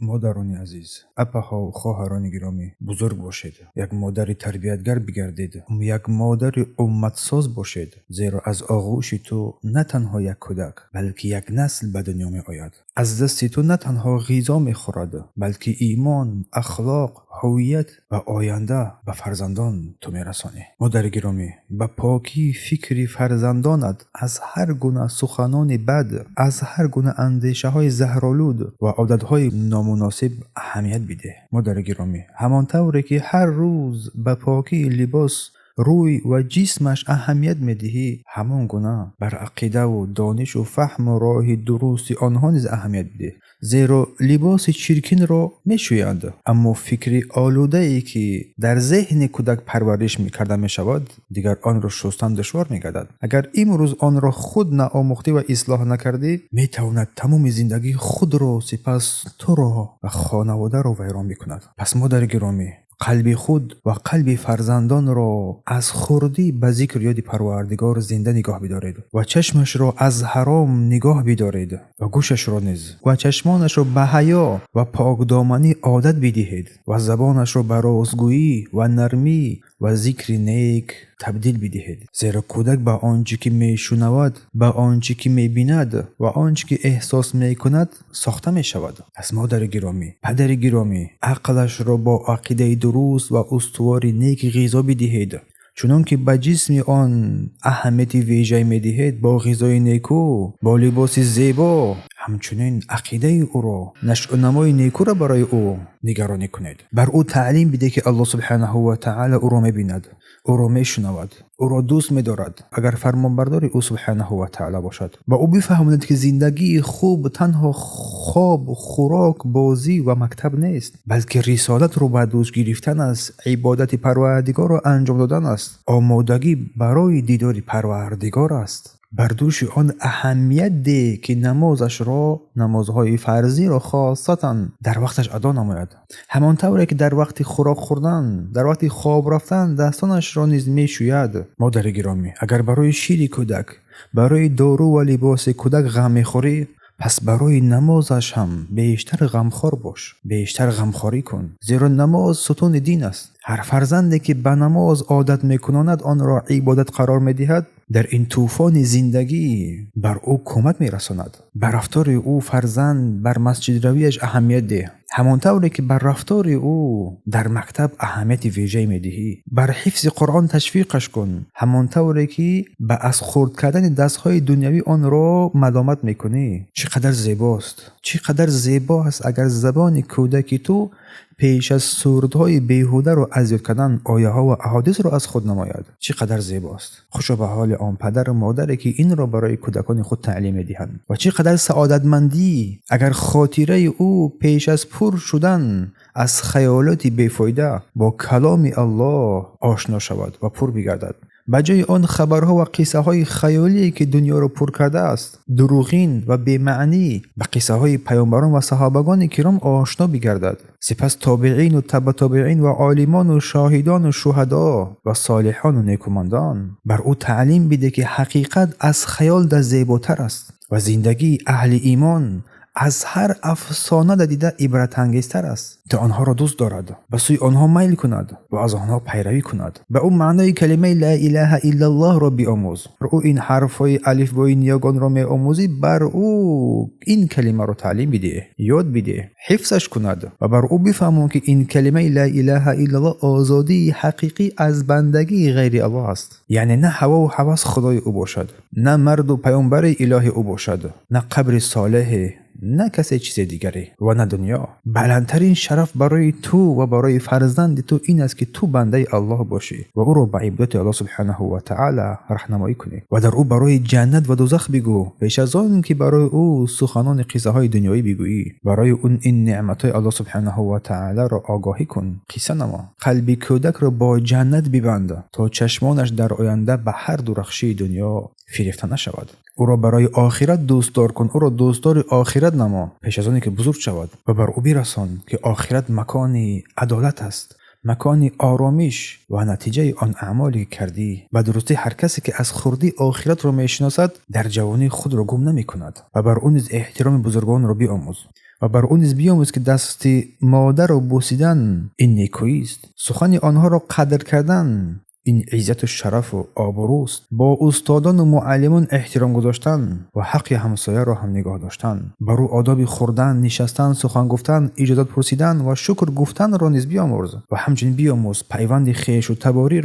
مادران عزیز، اپاها و خواهران گرامی، بزرگ باشید. یک مادر تربیتگر بگردید، یک مادر امتساز باشید، زیرا از آغوش تو نه تنها یک کودک بلکه یک نسل به دنیا می آید. از دست تو نه تنها غذا می خورد بلکه ایمان، اخلاق، هویت و آینده به فرزندان تو می رسانی. مادر گرامی، به پاکی فکری فرزندانت از هر گونه سخنان بد، از هر گونه اندیشه های زهرآلود و عادت های نامناسب اهمیت بده. مادر گرامی، همانطوری که هر روز به پاکی لباس، روی و جسمش اهمیت میدهی، همان گونه بر عقیده و دانش و فهم و راه درست آنها نیز اهمیت بده. زیرا لباس چرکین را میشویند، اما فکری آلوده ای که در ذهن کودک پرورش میکرده میشود دیگر آن را شستن دشوار میگردد. اگر امروز آن را خود نآموخته و اصلاح نکردی، میتواند تمام زندگی خود را، سپس تو را و خانواده را ویران میکند. پس مادر گرامی، قلب خود و قلب فرزندان را از خردی به ذکر یاد پروردگار زنده نگاه بدارید و چشمش را از حرام نگاه بدارید و گوشش را نیز و چشمانش را به حیا و پاکدامنی عادت بدهید و زبانش را به راستگویی و نرمی و ذکر نیک تبدیل بدهید. زیرا کودک به آنچه که میشنود، به آنچه که میبیند و آنچه که احساس میکند ساخته میشود. پس مادر گرامی، پدر گرامی، عقلش را با عقیده درست و استوار نیک غذا بدهید، چون که به جسم آن اهمیت ویژه میدهید. با غذای نیکو، با لباس زیبا، همچنین عقیده او را، نشأ و نمای نیکو را برای او نگرانی کنید. بر او تعلیم بده که الله سبحانه و تعالی او را میبیند، او را میشنود، او را دوست می‌دارد. اگر فرمانبردار او سبحانه و تعالی باشد، با او بفهماند که زندگی خوب تنها خواب، خوراک، بازی و مکتب نیست، بلکه رسالت رو به دوش گرفتن است، عبادت پروردگار را انجام دادن است، آمادگی برای دیدار پروردگار است. بر دوش آن اهمیت ده که نمازش را، نمازهای فرضی را خاصتا در وقتش ادا نماید. همانطوری که در وقت خوراک خوردن، در وقت خواب رفتن دستانش را نیز میشوید. مادر گرامی، اگر برای شیر کودک، برای دارو و لباس کودک غم میخوری، پس برای نمازش هم بیشتر غمخوار باش، بیشتر غمخواری کن، زیرا نماز ستون دین است. هر فرزندی که به نماز عادت میکناند، آن را عبادت قرار میدهد، در این طوفان زندگی بر او کمک میرساند. بر رفتار او فرزند بر مسجد رویش اهمیت ده، همانطوری که بر رفتار او در مکتب اهمیت ویژه میدهی. بر حفظ قرآن تشویقش کن، همانطوری که به از خرد کردن دستهای دنیوی آن را ملامت میکنی. چقدر زیباست، چقدر زیبا است اگر زبان کودکی تو پیش از سردهای بیهوده رو اذیت کردن آیه ها و احادیث رو از خود نماید. چقدر زیباست. خوشا به حال آن پدر و مادری که این را برای کودکان خود تعلیم میدهند. و چقدر سعادتمندی اگر خاطره او پیش از پر شدن از خیالات بیفایده با کلام الله آشنا شود و پر بگردد. بجای آن خبرها و قصه های خیالی که دنیا را پر کرده است، دروغین و بی‌معنی، به قصه های پیامبران و صحابگان کرام آشنا بگردد. سپس تابعین و تبع تابعین و عالمان و شاهدان و شهدا و صالحان و نیکومندان بر او تعلیم بده که حقیقت از خیال ده زیباتر است و زندگی اهل ایمان از هر افسانه دیده عبرت انگیزتر است، تا آنها را دوست دارد، به سوی آنها میل کند و از آنها پیروی کند. به او معنای کلمه لا اله الا الله را بیاموز. بر او این حرفای الف بای نیاگان را میآموزی، بر او این کلمه را تعلیم بده، یاد بده، حفظش کند و بر او بفهمون که این کلمه لا اله الا الله آزادی حقیقی از بندگی غیر الله است. یعنی نه هوا و هوس خدای او باشد، نه مرد و پیامبر اله او باشد، نه قبر صالح، نه کسی چیز دیگری و نه دنیا. بلندترین شرف برای تو و برای فرزند تو این است که تو بنده الله باشی و او را به عبادت الله سبحانه و تعالی راهنمایی کنی و در او برای جنت و دوزخ بگو، پیش از آن که برای او سخنان قصه های دنیایی بگویی. برای اون این نعمت های الله سبحانه و تعالی را آگاهی کن، قصه نما. قلب کودک را با جنت ببند تا چشمانش در آینده به هر درخشی دنیا فریفته نشود. او را برای آخرت دوستدار کن، او را دوستدار آخرت نما پیش از آنی که بزرگ شود و بر او برسان که آخرت مکانی عدالت است، مکانی آرامش و نتیجه آن اعمالی کردی. به درستی هر کسی که از خردی آخرت را میشناسد در جوانی خود را گم نمی کند و بر اون احترام بزرگان را بیاموز. و بر او نیز بیاموز که دست مادر را بوسیدن این نیکویی است. سخن آنها را قدر کردن این عزت و شرف و آبروست. با استادان و معلمان احترام گذاشتن و حق همسایه را هم نگاه داشتن. بر او آداب خوردن، نشستن، سخن گفتن، اجازت پرسیدن و شکر گفتن را نیز بیاموز و همچنین بیاموز پیوند خویش و تباری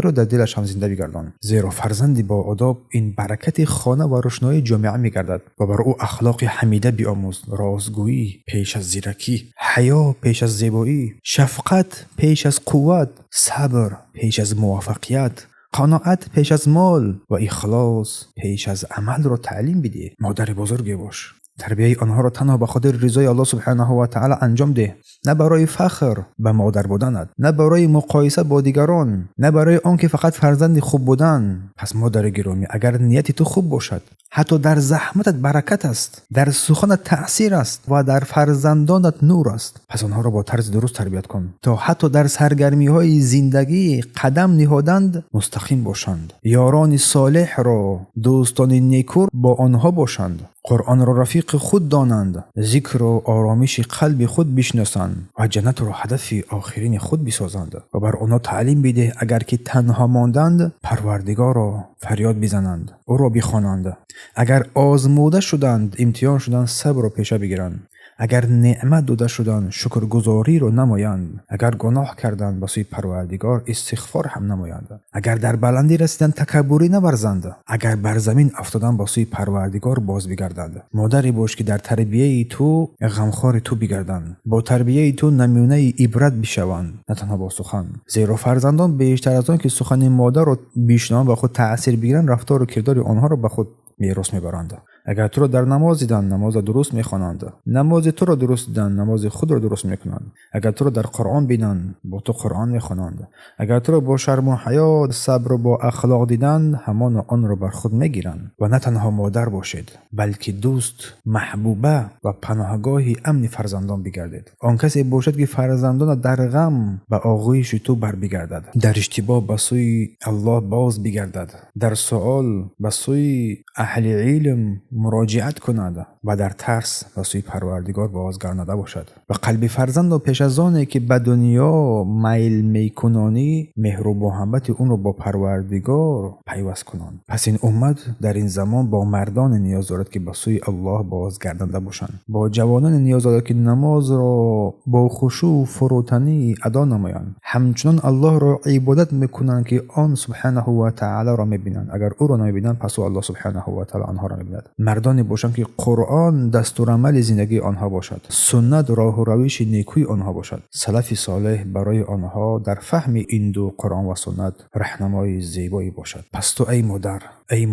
را در دلش هم زنده بگردان. زیرا فرزندی با آداب این برکت خانه و روشنایی جامعه میگردد. و بر او اخلاق حمیده بیاموز، رازگویی پیش از زیرکی، حیا پیش از زیبایی، شفقت پیش از قوت، صبر پیش از موفقیت، قناعت پیش از مال و اخلاص پیش از عمل را تعلیم بده. مادر بزرگی باش. تربیه آنها را تنها به خاطر رضای الله سبحانه و تعالی انجام ده، نه برای فخر به مادر بودنت، نه برای مقایسه با دیگران، نه برای آنکه فقط فرزند خوب بودن. پس مادر گرامی، اگر نیت تو خوب باشد، حتی در زحمتت برکت است، در سخنت تأثیر است و در فرزندانت نور است، پس آنها را با طرز درست تربیت کن تا حتی در سرگرمی های زندگی قدم نهادند مستقیم باشند. یاران صالح را، دوستان نیکو با آنها باشند. قرآن را رفیق خود دانند، ذکر و آرامش قلب خود بشناسند و جنت را هدف آخرین خود بسازند. و بر آنها تعلیم بده اگر که تنها ماندند پروردگار را فریاد بزنند، او را بخوانند. اگر آزموده شدند، امتحان شدند، صبر را پیشه بگیرند. اگر نعمت داده شدند، شکرگزاری را نمایند. اگر گناه کردند، به سوی پروردگار استغفار هم نمایند. اگر در بلندی رسیدند، تکبری نورزند. اگر بر زمین افتادند، به سوی پروردگار باز بگردند. مادری باش که در تربیه تو غمخوار تو بگردند، با تربیه تو نمونه عبرت بشوند، نه تنها با سخن. زیرا فرزندان بیشتر از آن که سخن مادر را بشنوند و خود تأثیر بگیرند، رفتار و کردار آنها را به خود میراث میبرند. اگر تو را در نماز دیدند، نماز درست میخوانند. نماز تو را درست دیدند، نماز خود را درست میکنند. اگر تو را در قرآن بینند، با تو قرآن میخوانند. اگر تو را با شرم و حیا، صبر و با اخلاق دیدند، همان آن را بر خود میگیرند. و نه تنها مادر باشید، بلکه دوست، محبوبه و پناهگاهی امن فرزندان بگردید. آن کسی باشد که فرزندان در غم به آغوش تو بر بگردد، در اشتباه به سوی الله باز بگردد، در سوال به سوی اهل علم مراجعت کند و در ترس به سوی پروردگار بازگردانده باشد. و قلب فرزند را پیش از آنه که به دنیا میل میکنانی، مهر و محبت اون رو با پروردگار پیوست کنند. پس این امت در این زمان با مردان نیاز دارد که به سوی الله بازگردانده باشند، با جوانان نیاز دارد که نماز را با خشوع و فروتنی ادا نمایند، همچنان الله را عبادت میکنند که آن سبحانه و تعالی را میبینند. اگر او را نمیبینند، پس الله سبحانه و تعالی آنها را میبیند. مردانی باشند که قرآن دستورالعمل زندگی آنها باشد، سنت راه و روش نیکوی آنها باشد. سلف صالح برای آنها در فهم این دو قرآن و سنت راهنمای زیبایی باشد. پس تو ای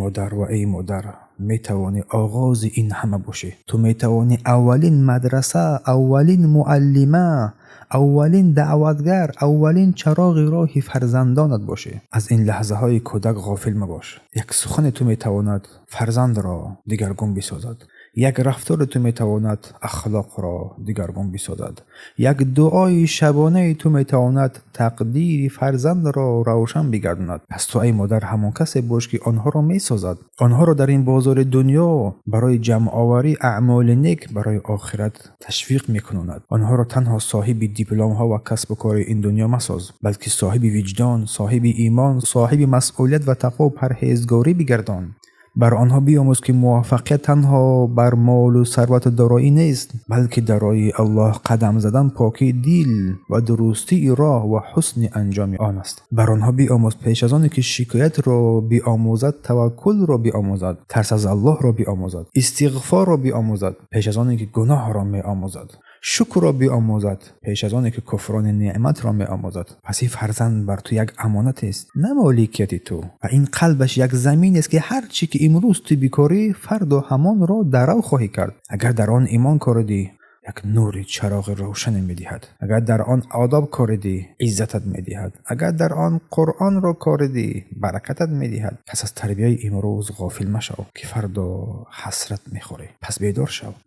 مادر میتوانی آغاز این همه باشی. تو میتوانی اولین مدرسه، اولین معلمه، اولین دعوتگر، اولین چراغ راهی فرزندانت باشه. از این لحظه های کودک غافل مباش. یک سخن تو میتواند فرزند را دیگرگون بسازد. یک رفتار تو میتواند اخلاق را دیگرگون بسازد. یک دعای شبانه تو میتواند تقدیر فرزند را روشن بگرداند. پس تو ای مادر همان کسی باش که آنها را میسازد، آنها را در این بازار دنیا برای جمع آوری اعمال نیک برای آخرت تشویق میکناند. آنها را تنها صاحب دیپلم ها و کسب و کار این دنیا مساز، بلکه صاحب وجدان، صاحب ایمان، صاحب مسئولیت و تقوا و پرهیزگاری بگردان. بر آنها بیاموز که موفقیت تنها بر مال و ثروت و دارایی نیست، بلکه درای الله قدم زدن، پاکی دل و درستی راه و حسن انجام آن است. بر آنها بیاموز پیش از آن که شکایت را بیاموزد، توکل را بیاموزد، ترس از الله را بیاموزد، استغفار را بیاموزد پیش از آن که گناه را میآموزد، شکر را بیاموزد پیش از آن که کفران نعمت را میآموزد. پس این فرزند بر تو یک امانت است، نه مالکیت تو. و این قلبش یک زمین است که هر چی که امروز تو بیکاری، فردا همان را درو خواهی کرد. اگر در آن ایمان کردی، یک نور چراغ روشن میدهد. اگر در آن آداب کردی، عزتت میدهد. اگر در آن قرآن را کردی، برکتت میدهد. پس از تربیت امروز غافل مشو که فردا حسرت میخوری. پس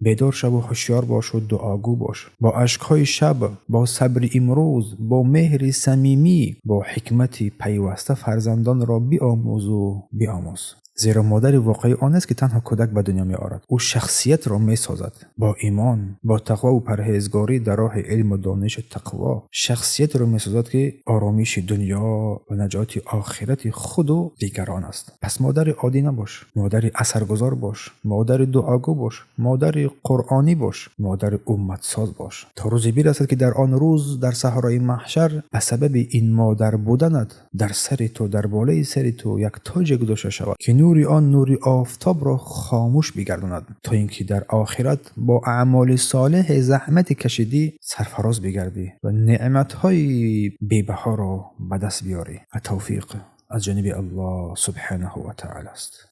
بیدار شو و هوشیار باش و دعاگو باش. با اشکهای شب، با صبر امروز، با مهر صمیمی، با حکمت پیوسته فرزندان را بیاموز. زیرا مادر واقعی آن است که تنها کودک به دنیا می آورد. او شخصیت را می سازد با ایمان، با تقوا و پرهیزگاری در راه علم و دانش و تقوا. شخصیت را می سازد که آرامش دنیا و نجات آخرت خود و دیگران است. پس مادر عادی نباش، مادر اثرگذار باش، مادر دعاگو باش، مادر قرآنی باش، مادر امت ساز باش، تا روزی برسد که در آن روز در صحرای محشر به سبب این مادر بودنت در سر تو، در بالای سر تو یک تاج گذاشته شود که نوری آن نوری آفتاب را خاموش بگرداند، تا اینکه در آخرت با اعمال صالح زحمت کشیدی سرفراز بگردی و نعمت‌های بی‌بها را به دست بیاری. التوفیق از جانب الله سبحانه و تعالی است.